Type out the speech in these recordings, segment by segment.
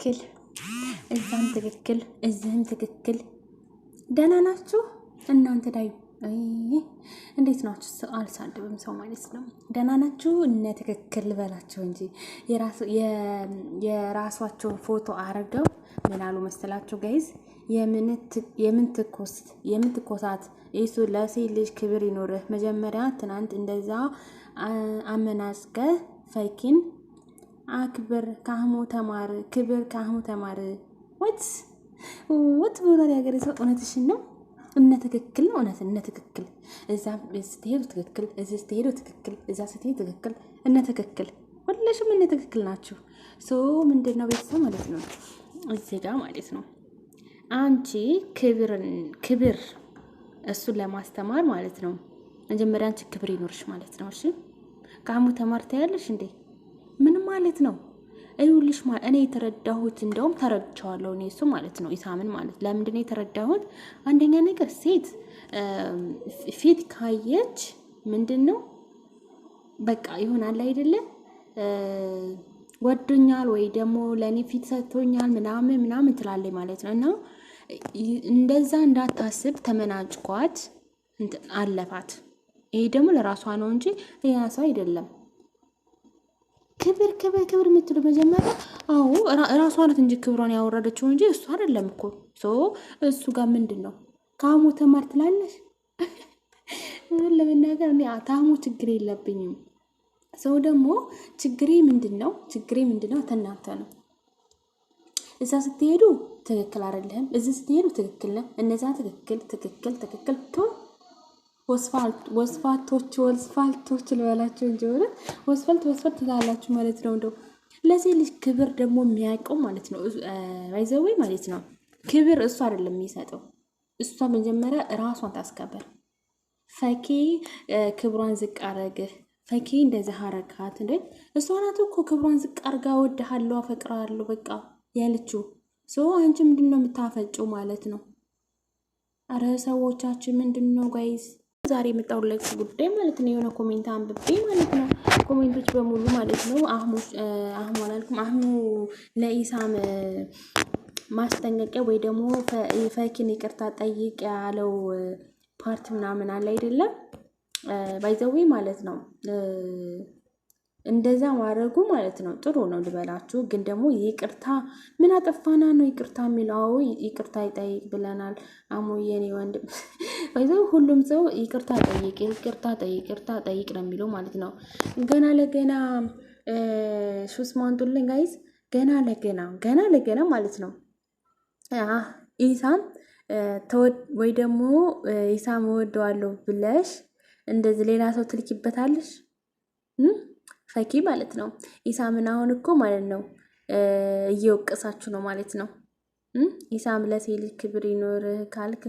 ትክክል፣ እዛም ትክክል፣ እዚህም ትክክል። ደህና ናችሁ እናንተ? ዳዩ እንዴት ናችሁ? አልሳደብም ሰው ማለት ነው። ደህና ናችሁ? እነ ትክክል ልበላቸው እንጂ የራሷቸውን ፎቶ አረገው ምን አሉ መሰላችሁ ጋይዝ? የምትኮሳት እሱ ለሴት ልጅ ክብር ይኖርህ። መጀመሪያ ትናንት እንደዛ አመናዝገ ፈኪን አክብር፣ ካህሙ ተማር፣ ክብር ካህሙ ተማር። ወት ብሏል ያገሬ ሰው። እውነትሽን ነው። እነ ትክክል ነው። እውነት እነ ትክክል። እዛ ስትሄዱ ትክክል፣ እዚህ ስትሄዱ ትክክል፣ እዛ ስትሄዱ ትክክል። እነ ትክክል ሁላችሁም እነ ትክክል ናችሁ። ምንድነው ቤተሰብ ማለት ነው እዚህ ጋር ማለት ነው። አንቺ ክብር እሱን ለማስተማር ማለት ነው። መጀመሪያ አንቺ ክብር ይኖርሽ ማለት ነው። እሺ ካህሙ ተማርታ ያለሽ እንዴ ምን ማለት ነው? አይውልሽ እኔ የተረዳሁት እንደውም ተረድቻለሁ እኔ እሱ ማለት ነው ኢሳምን ማለት ለምንድን ነው የተረዳሁት? አንደኛ ነገር ሴት ፊት ካየች ምንድነው በቃ ይሆናል አይደለ ወዶኛል ወይ ደግሞ ለኔ ፊት ሰጥቶኛል ምናምን ትላለች ማለት ነው። እና እንደዛ እንዳታስብ ተመናጭቋት አለፋት። ይሄ ደግሞ ለራሷ ነው እንጂ ሌላ ሰው አይደለም። ክብር የምትሉ መጀመሪያ አዎ ራሷ ናት እንጂ ክብሯን ያወረደችው እንጂ እሱ አይደለም እኮ። እሱ ጋር ምንድነው ካህሙ ተማር ትላለሽ? ለምናገር እኔ ታሙ ችግር የለብኝም። ሰው ደግሞ ችግሬ ምንድነው ተናንተ ነው። እዛ ስትሄዱ ትክክል አይደለም፣ እዚህ ስትሄዱ ትክክል ነው። እነዛ ትክክል ወስፋልቶች ልበላችሁ እንጂ ወደ ወስፋልት ትላላችሁ ማለት ነው። እንደው ለዚህ ልጅ ክብር ደግሞ የሚያውቀው ማለት ነው ባይዘዌ ማለት ነው። ክብር እሱ አይደለም የሚሰጠው። እሷ መጀመሪያ ራሷን ታስከበር። ፈኪ ክብሯን ዝቅ አረግህ፣ ፈኪ እንደዚህ አረጋት እንዴ? እሷ ናት እኮ ክብሯን ዝቅ አርጋ ወድሃለሁ፣ አፈቅራለሁ በቃ ያለችው። አንቺ ምንድነው የምታፈጭው ማለት ነው? አረ ሰዎቻችን ምንድነው ጋይስ? ዛሬ የመጣሁላችሁ ጉዳይ ማለት ነው የሆነ ኮሜንት አንብቤ ማለት ነው። ኮሜንቶች በሙሉ ማለት ነው አህሙ አላልኩም፣ አህሙ ለኢሳም ማስጠንቀቂያ ወይ ደግሞ ፈኪን ይቅርታ ጠይቅ ያለው ፓርት ምናምን አለ አይደለም ባይዘዌ ማለት ነው። እንደዛ ማድረጉ ማለት ነው ጥሩ ነው ልበላችሁ። ግን ደግሞ ይቅርታ ምን አጠፋና ነው ይቅርታ የሚለው? ይቅርታ ይጠይቅ ብለናል። አሞየኔ ወንድም ባይዘው ሁሉም ሰው ይቅርታ ጠይቅ ነው የሚለው ማለት ነው። ገና ለገና ሹስማንቱልን ጋይዝ ገና ለገና ማለት ነው ኢሳም ወይ ደግሞ ኢሳም ወደዋለሁ ብለሽ እንደዚህ ሌላ ሰው ትልኪበታለሽ ፈኪ ማለት ነው። ኢሳምን አሁን እኮ ማለት ነው እየወቀሳችሁ ነው ማለት ነው። ኢሳም ለሴት ልጅ ክብር ይኖርህ ካልክ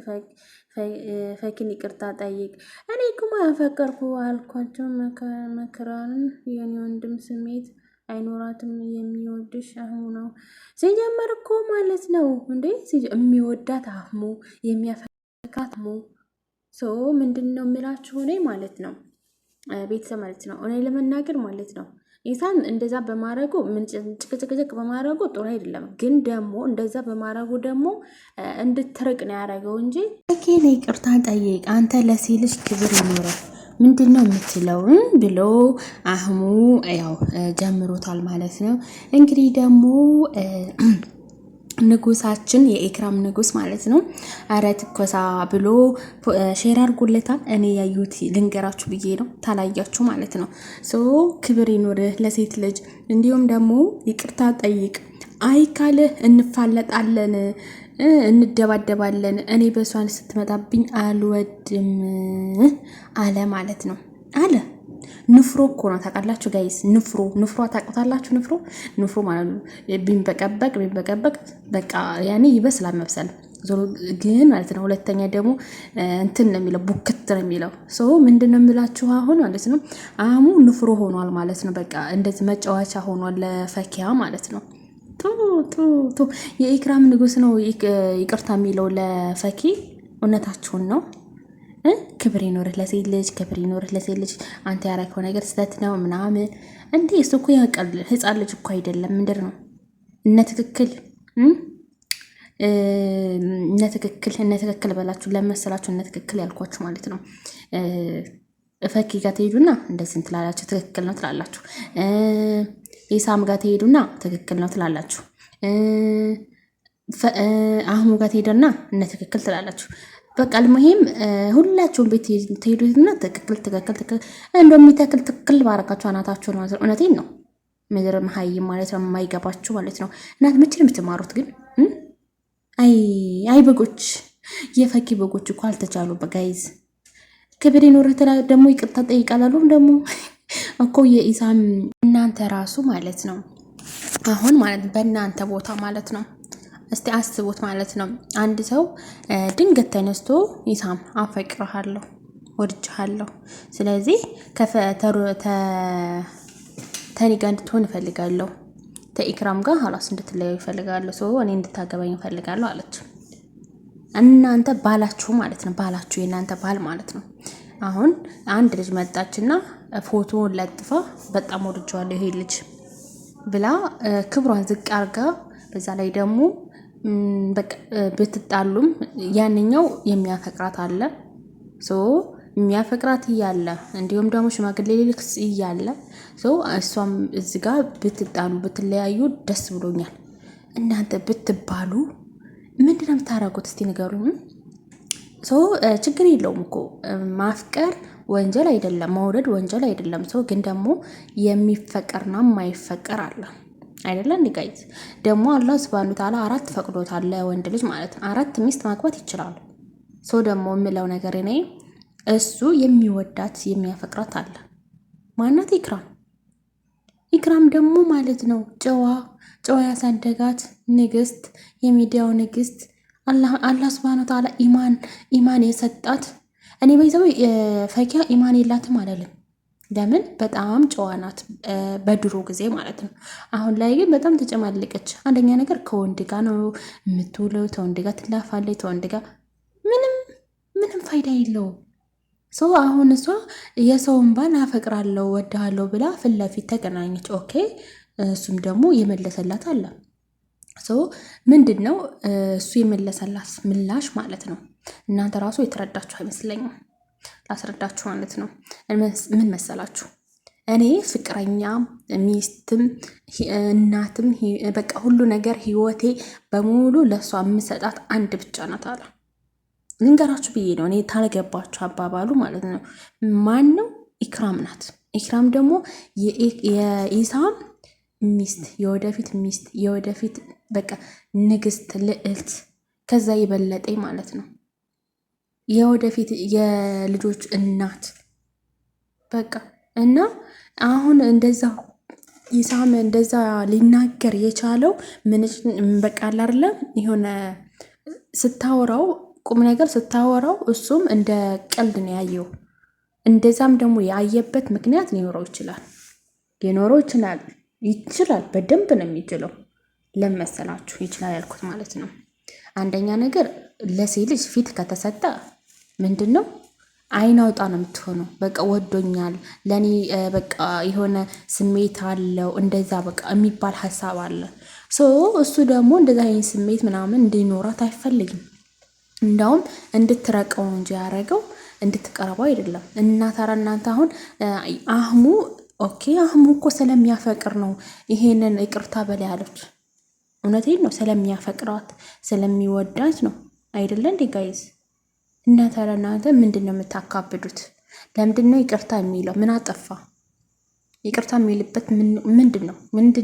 ፈኪን ይቅርታ ጠይቅ። እኔ እኮ ያፈቀርኩ አልኳቸው መከራን የኔ ወንድም ስሜት አይኖራትም። የሚወድሽ አህሙ ነው ሲጀመር እኮ ማለት ነው እንዴ የሚወዳት አህሙ የሚያፈቅራት አህሙ። ምንድነው የምላችሁ እኔ ማለት ነው ቤተሰብ ማለት ነው እኔ ለመናገር ማለት ነው ኢሳም እንደዛ በማረጉ ምን ጭቅጭቅ በማረጉ ጥሩ አይደለም። ግን ደግሞ እንደዛ በማረጉ ደግሞ እንድትርቅ ነው ያደረገው እንጂ ፈኪን ይቅርታ ጠይቅ አንተ ለሴት ልጅ ክብር ይኖርህ ምንድነው የምትለው ብሎ አህሙ ያው ጀምሮታል ማለት ነው። እንግዲህ ደግሞ ንጉሳችን የኢክራም ንጉስ ማለት ነው አረ ትኮሳ ብሎ ሼር አድርጎለታል። እኔ ያዩት ልንገራችሁ ብዬ ነው ታላያችሁ ማለት ነው። ክብር ይኖርህ ለሴት ልጅ እንዲሁም ደግሞ ይቅርታ ጠይቅ። አይ ካለ እንፋለጣለን እንደባደባለን። እኔ በሷን ስትመጣብኝ አልወድም አለ ማለት ነው አለ። ንፍሮ እኮ ነው ታውቃላችሁ ጋይስ። ንፍሮ ታውቃላችሁ። ንፍሮ ማለት ነው ቢንበቀበቅ በቃ ያኔ ይበስላል መብሰል ዞሮ ግን ማለት ነው። ሁለተኛ ደግሞ እንትን ነው የሚለው ቡክት ነው የሚለው። ምንድነው የምላችሁ አሁን ማለት ነው አህሙ ንፍሮ ሆኗል ማለት ነው። በቃ እንደዚህ መጫወቻ ሆኗል ለፈኪያ ማለት ነው። ቱ የኢክራም ንጉስ ነው ይቅርታ የሚለው ለፈኪ። እውነታችሁን ነው። ክብር ይኖርህ ለሴት ልጅ አንተ ያረከው ነገር ስህተት ነው ምናምን እንዴ። እሱ እኮ ያውቃል ህፃን ልጅ እኮ አይደለም። ምንድን ነው እነ ትክክል በላችሁ ለመሰላችሁ እነ ትክክል ያልኳችሁ ማለት ነው። ፈኪ ጋር ትሄዱና እንደዚህ ትላላችሁ፣ ትክክል ነው ትላላችሁ። ኢሳም ጋር ትሄዱና ትክክል ነው ትላላችሁ። አህሙ ጋር ትሄዱና እነ ትክክል ትላላችሁ። በቃ አልሙሂም ሁላችሁም ቤት ትሄዱና ትክክል እንደሚተክል ትክክል ባረካችሁ አናታችሁ ነው። እውነቴን ነው። ምድር መሀይ ማለት ነው፣ የማይገባችሁ ማለት ነው። እናት መቼ ነው የምትማሩት ግን? አይ በጎች፣ የፈኪ በጎች እኮ አልተቻሉ። በጋይዝ ክብር ይኖር ደግሞ ይቅርታ ጠይቃላሉ ደግሞ እኮ የኢሳም እናንተ ራሱ ማለት ነው። አሁን ማለት በእናንተ ቦታ ማለት ነው። እስቲ አስቡት ማለት ነው። አንድ ሰው ድንገት ተነስቶ ኢሳም አፈቅርሃለሁ፣ ወድጅሃለሁ፣ ስለዚህ ተኔ ጋር እንድትሆን እፈልጋለሁ፣ ተኢክራም ጋር ሀላስ እንድትለያዩ እፈልጋለሁ፣ ሰው እኔ እንድታገባኝ እፈልጋለሁ አለች። እናንተ ባላችሁ ማለት ነው። ባላችሁ የእናንተ ባል ማለት ነው። አሁን አንድ ልጅ መጣችና ፎቶውን ለጥፋ በጣም ወድጄዋለሁ ይሄ ልጅ ብላ ክብሯን ዝቅ አርጋ፣ በዛ ላይ ደግሞ በቃ ብትጣሉም ያንኛው የሚያፈቅራት አለ የሚያፈቅራት እያለ እንዲሁም ደግሞ ሽማግሌ ልክስ እያለ እሷም እዚህ ጋር ብትጣሉ ብትለያዩ ደስ ብሎኛል። እናንተ ብትባሉ ምንድን ነው የምታደርጉት? እስቲ ንገሩኝ። ችግር የለውም እኮ ማፍቀር ወንጀል አይደለም፣ መውደድ ወንጀል አይደለም። ግን ደግሞ የሚፈቀርና የማይፈቀር አለ አይደለ? እንዲጋይዝ ደግሞ አላህ ሱብሃነሁ ወተዓላ 4 ፈቅዶታል ለወንድ ልጅ ማለት ነው። 4 ሚስት ማግባት ይችላል። ደግሞ የምለው ነገር እኔ እሱ የሚወዳት የሚያፈቅራት አለ። ማናት? ኢክራም ደግሞ ማለት ነው ጨዋ ያሳደጋት ንግስት፣ የሚዲያው ንግስት አላህ ሱብሃነሁ ወተዓላ ኢማን የሰጣት። እኔ በይዘው ፈኪያ ኢማን የላትም አላለም። ለምን? በጣም ጨዋ ናት በድሮ ጊዜ ማለት ነው። አሁን ላይ ግን በጣም ተጨማለቀች። አንደኛ ነገር ከወንድ ጋር ነው የምትውለው፣ ከወንድ ጋር ትላፋለች፣ ከወንድ ጋር ምንም ፋይዳ የለውም። አሁን እሷ የሰውን ባል አፈቅራለሁ ወድሃለሁ ብላ ፊት ለፊት ተገናኘች። ኦኬ፣ እሱም ደግሞ የመለሰላት አለ። ምንድን ነው እሱ የመለሰላት ምላሽ ማለት ነው። እናንተ ራሱ የተረዳችሁ አይመስለኝም። ላስረዳችሁ ማለት ነው። ምን መሰላችሁ? እኔ ፍቅረኛ፣ ሚስትም፣ እናትም በቃ ሁሉ ነገር ህይወቴ በሙሉ ለእሷ የምሰጣት አንድ ብቻ ናት አለ። ልንገራችሁ ብዬ ነው እኔ ታልገባችሁ አባባሉ ማለት ነው። ማን ነው? ኢክራም ናት። ኢክራም ደግሞ የኢሳም ሚስት፣ የወደፊት ሚስት፣ የወደፊት በቃ ንግስት፣ ልዕልት፣ ከዛ የበለጠ ማለት ነው። የወደፊት የልጆች እናት በቃ እና አሁን እንደዛ ኢሳም እንደዛ ሊናገር የቻለው ምን በቃ አይደለም የሆነ ስታወራው ቁም ነገር ስታወራው እሱም እንደ ቀልድ ነው ያየው። እንደዛም ደግሞ ያየበት ምክንያት ሊኖረው ይችላል። በደንብ ነው የሚችለው። ለመሰላችሁ ይችላል ያልኩት ማለት ነው። አንደኛ ነገር ለሴት ልጅ ፊት ከተሰጠ ምንድን ነው አይን አውጣ ነው የምትሆነው። በቃ ወዶኛል፣ ለኔ በቃ የሆነ ስሜት አለው እንደዛ በቃ የሚባል ሀሳብ አለ። እሱ ደግሞ እንደዛ አይነት ስሜት ምናምን እንዲኖራት አይፈልግም። እንዳውም እንድትረቀው እንጂ ያደረገው እንድትቀርበው አይደለም። እና ታዲያ እናንተ አሁን አህሙ እኮ ስለሚያፈቅር ነው ይሄንን ይቅርታ በላይ አለች። እውነቴን ነው፣ ስለሚያፈቅራት ስለሚወዳት ነው አይደለ እንዴ ጋይዝ? እና ታዲያ እናንተ ምንድን ነው የምታካብዱት? ለምንድን ነው ይቅርታ የሚለው? ምን አጠፋ? ይቅርታ የሚልበት ምንድን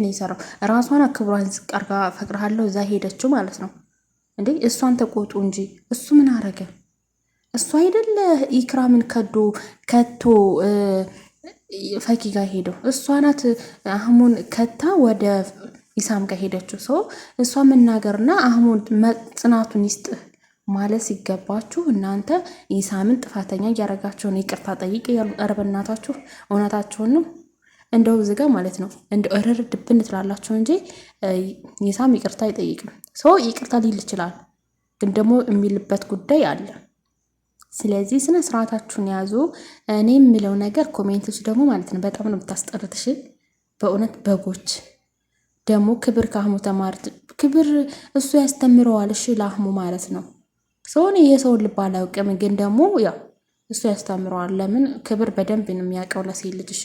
ነው የሰራው? ራሷን ክብሯን ዝቅ አድርጋ ፈቅርሃለሁ እዛ ሄደችው ማለት ነው እንዴ? እሷን ተቆጡ እንጂ እሱ ምን አረገ? እሱ አይደለ ኢክራምን ከቶ ፈኪ ጋር ሄደው፣ እሷ ናት አህሙን ከታ ወደ ኢሳም ጋር ሄደችው። እሷ መናገርና አህሙን ጽናቱን ይስጥ ማለት ሲገባችሁ እናንተ ኢሳምን ጥፋተኛ እያረጋችሁ ነው። ይቅርታ ጠይቅ ያሉ በእናታችሁ እውነታችሁን ነው። እንደው ዝጋ ማለት ነው። እንደው እርር ድብን ትላላችሁ እንጂ ኢሳም ይቅርታ አይጠይቅም። ይቅርታ ሊል ይችላል፣ ግን ደግሞ የሚልበት ጉዳይ አለ። ስለዚህ ስነ ስርዓታችሁን ያዙ። እኔ የምለው ነገር ኮሜንቶች ደግሞ ማለት ነው በጣም ነው የምታስጠርትሽ። በእውነት ደግሞ ክብር ከአህሙ ተማርት ክብር እሱ ያስተምረዋል። እሺ ለአህሙ ማለት ነው። ሰውን የሰውን ልብ አላውቅም፣ ግን ደግሞ ያው እሱ ያስተምረዋል። ለምን ክብር በደንብ ነው የሚያውቀው ለሴት ልጅ። እሺ